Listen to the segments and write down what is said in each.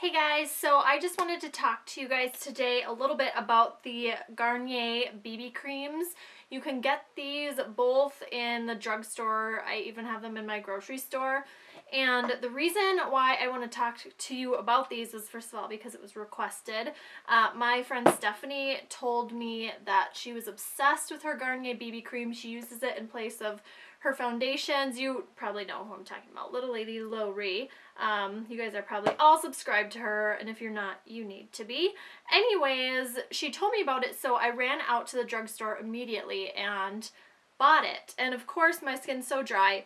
Hey guys, so I just wanted to talk to you guys today a little bit about the Garnier BB creams. You can get these both in the drugstore. I even have them in my grocery store. And the reason why I want to talk to you about these is, first of all, because it was requested. My friend Stephanie told me that she was obsessed with her Garnier BB cream. She uses it in place of her foundations. You probably know who I'm talking about, Little Lady Lowry. You guys are probably all subscribed to her, and if you're not, you need to be. Anyways, she told me about it, so I ran out to the drugstore immediately and bought it. And of course, my skin's so dry.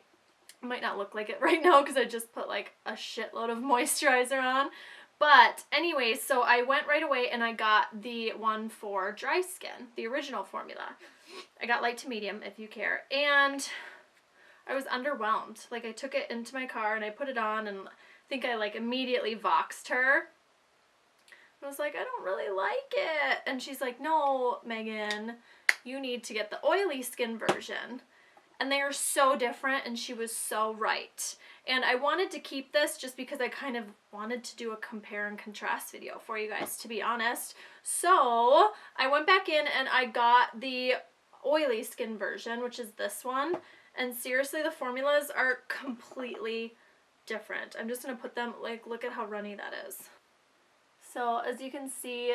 It might not look like it right now because I just put like a shitload of moisturizer on. But anyways, so I went right away and I got the one for dry skin, the original formula. I got light to medium if you care. And I was underwhelmed. Like, I took it into my car and I put it on, and I think I like immediately voxed her. I was like, I don't really like it. And she's like, no, Megan, you need to get the oily skin version. And they are so different, and she was so right. And I wanted to keep this just because I kind of wanted to do a compare and contrast video for you guys, to be honest. So I went back in and I got the oily skin version, which is this one. And seriously, the formulas are completely different. I'm just going to put them, like, look at how runny that is. So as you can see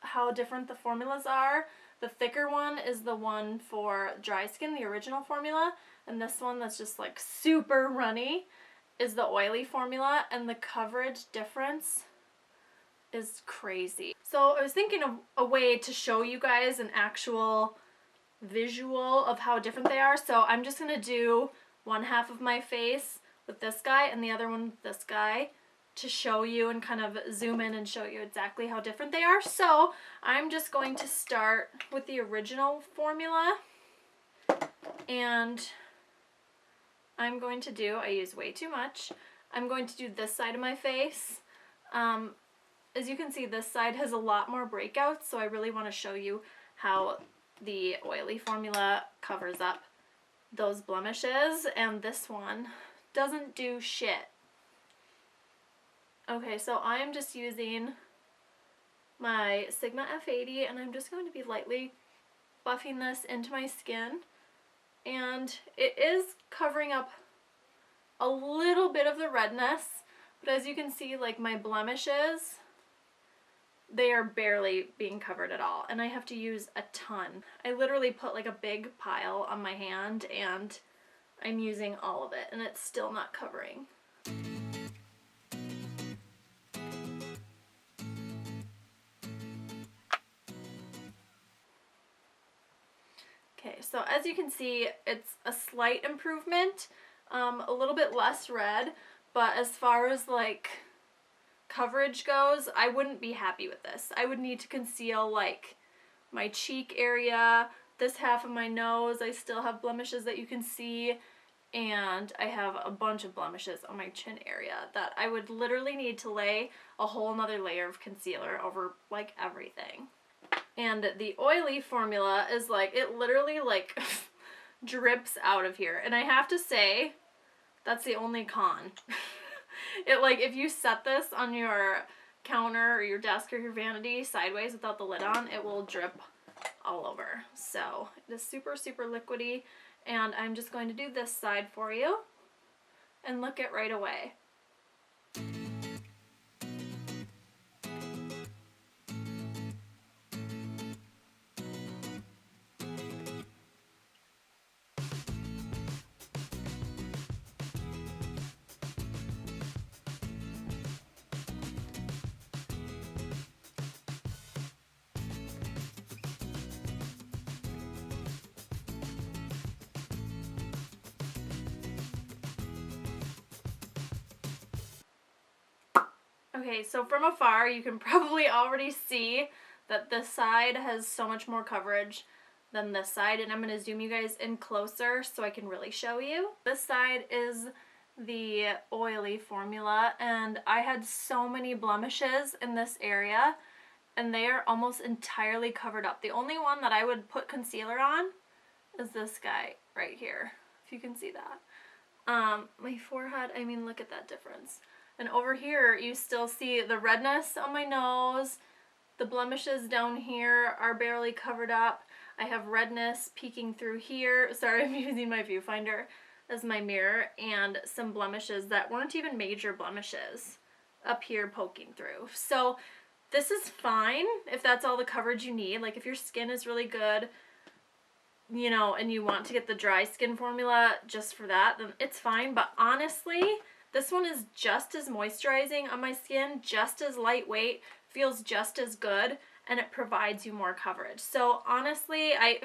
how different the formulas are, the thicker one is the one for dry skin, the original formula. And this one that's just like super runny is the oily formula. And the coverage difference is crazy. So I was thinking of a way to show you guys an actual visual of how different they are. So I'm just going to do one half of my face with this guy and the other one with this guy to show you and kind of zoom in and show you exactly how different they are. So I'm just going to start with the original formula, and I'm going to do, I use way too much, I'm going to do this side of my face. As you can see, this side has a lot more breakouts, so I really want to show you how the oily formula covers up those blemishes, and this one doesn't do shit. Okay, so I'm just using my Sigma F80, and I'm just going to be lightly buffing this into my skin, and it is covering up a little bit of the redness, but as you can see, like, my blemishes, they are barely being covered at all, and I have to use a ton. I literally put like a big pile on my hand, and I'm using all of it, and it's still not covering. Okay, so as you can see, it's a slight improvement, a little bit less red, but as far as like coverage goes, I wouldn't be happy with this. I would need to conceal like my cheek area, this half of my nose. I still have blemishes that you can see, and I have a bunch of blemishes on my chin area that I would literally need to lay a whole nother layer of concealer over like everything. And the oily formula is like, it literally like drips out of here, and I have to say that's the only con. It, like, if you set this on your counter or your desk or your vanity sideways without the lid on, it will drip all over. So it is super, super liquidy, and I'm just going to do this side for you and look it right away. Okay, so from afar, you can probably already see that this side has so much more coverage than this side, and I'm going to zoom you guys in closer so I can really show you. This side is the oily formula, and I had so many blemishes in this area, and they are almost entirely covered up. The only one that I would put concealer on is this guy right here, if you can see that. My forehead, I mean, look at that difference. And over here, you still see the redness on my nose. The blemishes down here are barely covered up. I have redness peeking through here. Sorry, I'm using my viewfinder as my mirror. And some blemishes that weren't even major blemishes up here poking through. So this is fine if that's all the coverage you need. Like if your skin is really good, you know, and you want to get the dry skin formula just for that, then it's fine. But honestly, this one is just as moisturizing on my skin, just as lightweight, feels just as good, and it provides you more coverage. So honestly, I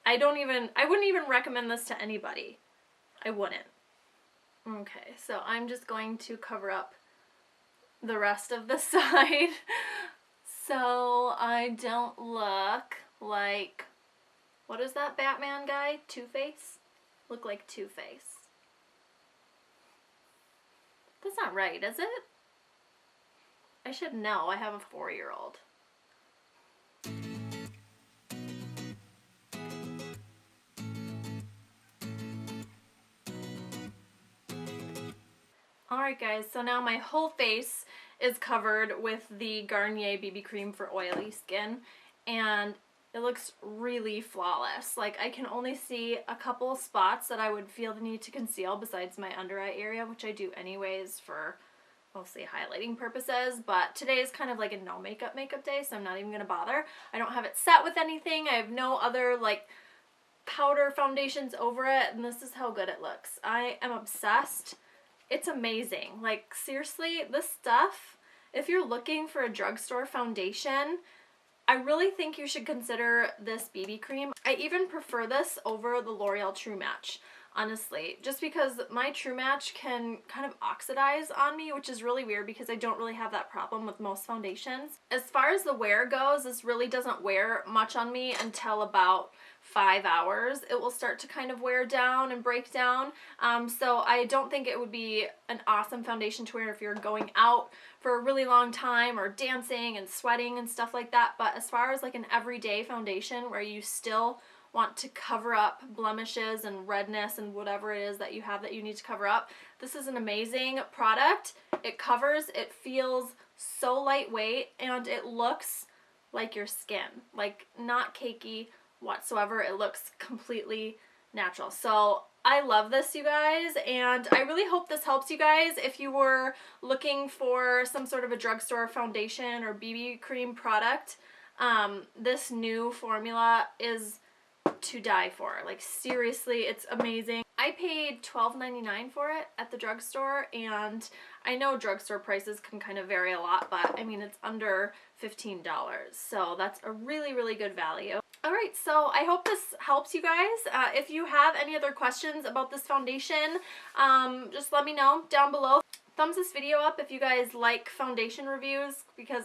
wouldn't even recommend this to anybody. I wouldn't. Okay, so I'm just going to cover up the rest of the side so I don't look like, what is that Batman guy? Two-Face? Look like Two-Face. That's not right, is it? I should know. I have a 4-year-old. Alright guys, so now my whole face is covered with the Garnier BB cream for oily skin, and it looks really flawless. Like, I can only see a couple spots that I would feel the need to conceal besides my under eye area, which I do anyways for mostly highlighting purposes, but today is kind of like a no makeup day, so I'm not even going to bother. I don't have it set with anything. I have no other like powder foundations over it, and this is how good it looks. I am obsessed. It's amazing. Like, seriously, this stuff, if you're looking for a drugstore foundation, I really think you should consider this BB cream. I even prefer this over the L'Oreal True Match, honestly, just because my True Match can kind of oxidize on me, which is really weird because I don't really have that problem with most foundations. As far as the wear goes, this really doesn't wear much on me until about 5 hours. It will start to kind of wear down and break down. So I don't think it would be an awesome foundation to wear if you're going out for a really long time or dancing and sweating and stuff like that. But as far as like an everyday foundation where you still want to cover up blemishes and redness and whatever it is that you have that you need to cover up, this is an amazing product. It covers, it feels so lightweight, and it looks like your skin. Like, not cakey whatsoever. It looks completely natural. So I love this, you guys, and I really hope this helps you guys if you were looking for some sort of a drugstore foundation or BB cream product. This new formula is to die for. Like, seriously, it's amazing. I paid $12.99 for it at the drugstore, and I know drugstore prices can kind of vary a lot, but I mean, it's under $15, so that's a really, really good value. Alright, so I hope this helps you guys. If you have any other questions about this foundation, just let me know down below. Thumbs this video up if you guys like foundation reviews, because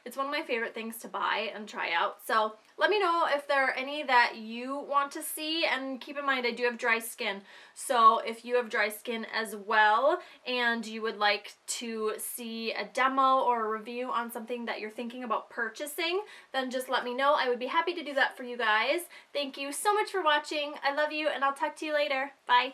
it's one of my favorite things to buy and try out. So let me know if there are any that you want to see, and keep in mind I do have dry skin. So if you have dry skin as well and you would like to see a demo or a review on something that you're thinking about purchasing, then just let me know. I would be happy to do that for you guys. Thank you so much for watching. I love you, and I'll talk to you later. Bye.